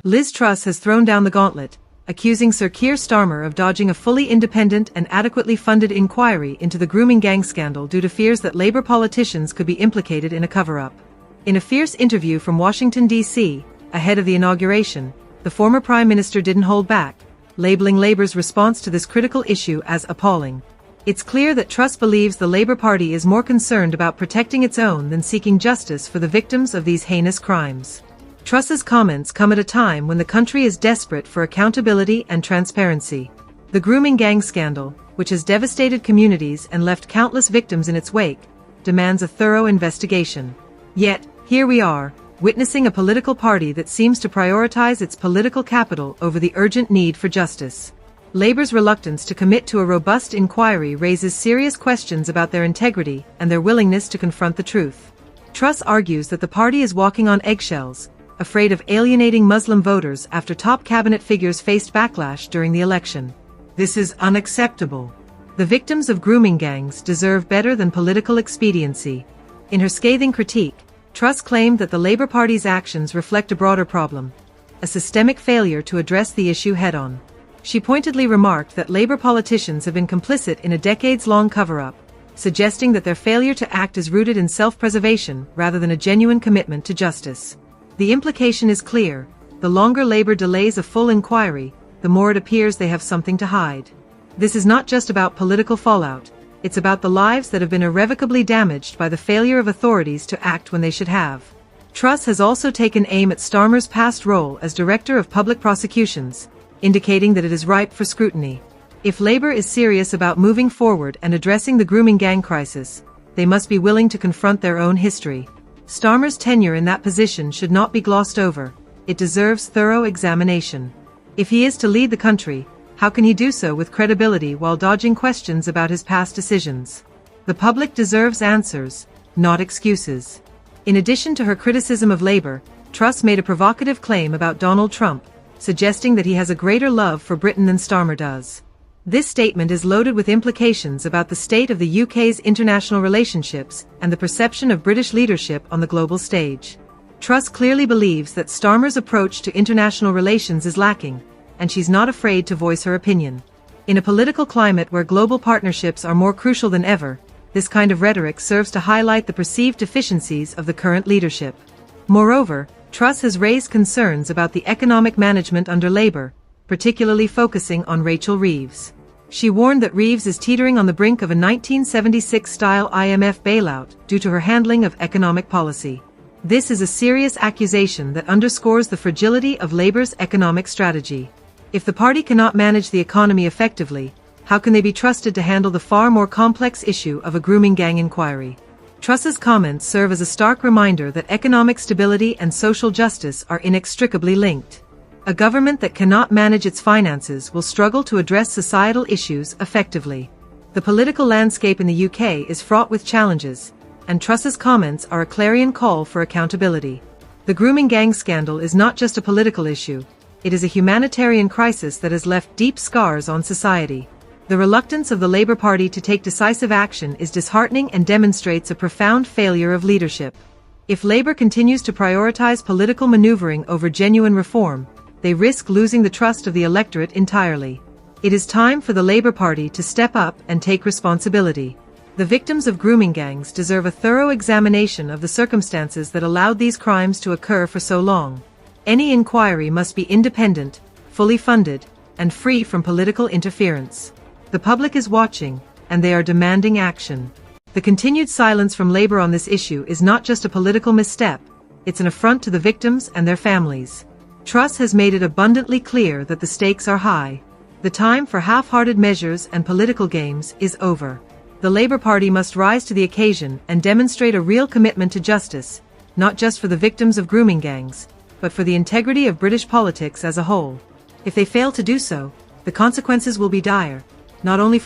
Liz Truss has thrown down the gauntlet, accusing Sir Keir Starmer of dodging a fully independent and adequately funded inquiry into the grooming gang scandal due to fears that Labour politicians could be implicated in a cover-up. In a fierce interview from Washington, D.C., ahead of the inauguration, the former Prime Minister didn't hold back, labeling Labour's response to this critical issue as appalling. It's clear that Truss believes the Labour Party is more concerned about protecting its own than seeking justice for the victims of these heinous crimes. Truss's comments come at a time when the country is desperate for accountability and transparency. The grooming gang scandal, which has devastated communities and left countless victims in its wake, demands a thorough investigation. Yet, here we are, witnessing a political party that seems to prioritize its political capital over the urgent need for justice. Labour's reluctance to commit to a robust inquiry raises serious questions about their integrity and their willingness to confront the truth. Truss argues that the party is walking on eggshells, afraid of alienating Muslim voters after top cabinet figures faced backlash during the election. This is unacceptable. The victims of grooming gangs deserve better than political expediency. In her scathing critique, Truss claimed that the Labour Party's actions reflect a broader problem, a systemic failure to address the issue head-on. She pointedly remarked that Labour politicians have been complicit in a decades-long cover-up, suggesting that their failure to act is rooted in self-preservation rather than a genuine commitment to justice. The implication is clear: the longer Labour delays a full inquiry, the more it appears they have something to hide. This is not just about political fallout, it's about the lives that have been irrevocably damaged by the failure of authorities to act when they should have. Truss has also taken aim at Starmer's past role as Director of Public Prosecutions, indicating that it is ripe for scrutiny. If Labour is serious about moving forward and addressing the grooming gang crisis, they must be willing to confront their own history. Starmer's tenure in that position should not be glossed over. It deserves thorough examination. If he is to lead the country, how can he do so with credibility while dodging questions about his past decisions? The public deserves answers, not excuses. In addition to her criticism of Labour, Truss made a provocative claim about Donald Trump, suggesting that he has a greater love for Britain than Starmer does. This statement is loaded with implications about the state of the UK's international relationships and the perception of British leadership on the global stage. Truss clearly believes that Starmer's approach to international relations is lacking, and she's not afraid to voice her opinion. In a political climate where global partnerships are more crucial than ever, this kind of rhetoric serves to highlight the perceived deficiencies of the current leadership. Moreover, Truss has raised concerns about the economic management under Labour, particularly focusing on Rachel Reeves. She warned that Reeves is teetering on the brink of a 1976-style IMF bailout due to her handling of economic policy. This is a serious accusation that underscores the fragility of Labour's economic strategy. If the party cannot manage the economy effectively, how can they be trusted to handle the far more complex issue of a grooming gang inquiry? Truss's comments serve as a stark reminder that economic stability and social justice are inextricably linked. A government that cannot manage its finances will struggle to address societal issues effectively. The political landscape in the UK is fraught with challenges, and Truss's comments are a clarion call for accountability. The grooming gang scandal is not just a political issue, it is a humanitarian crisis that has left deep scars on society. The reluctance of the Labour Party to take decisive action is disheartening and demonstrates a profound failure of leadership. If Labour continues to prioritise political manoeuvring over genuine reform, they risk losing the trust of the electorate entirely. It is time for the Labour Party to step up and take responsibility. The victims of grooming gangs deserve a thorough examination of the circumstances that allowed these crimes to occur for so long. Any inquiry must be independent, fully funded, and free from political interference. The public is watching, and they are demanding action. The continued silence from Labour on this issue is not just a political misstep, it's an affront to the victims and their families. Truss has made it abundantly clear that the stakes are high. The time for half-hearted measures and political games is over. The Labour Party must rise to the occasion and demonstrate a real commitment to justice, not just for the victims of grooming gangs, but for the integrity of British politics as a whole. If they fail to do so, the consequences will be dire, not only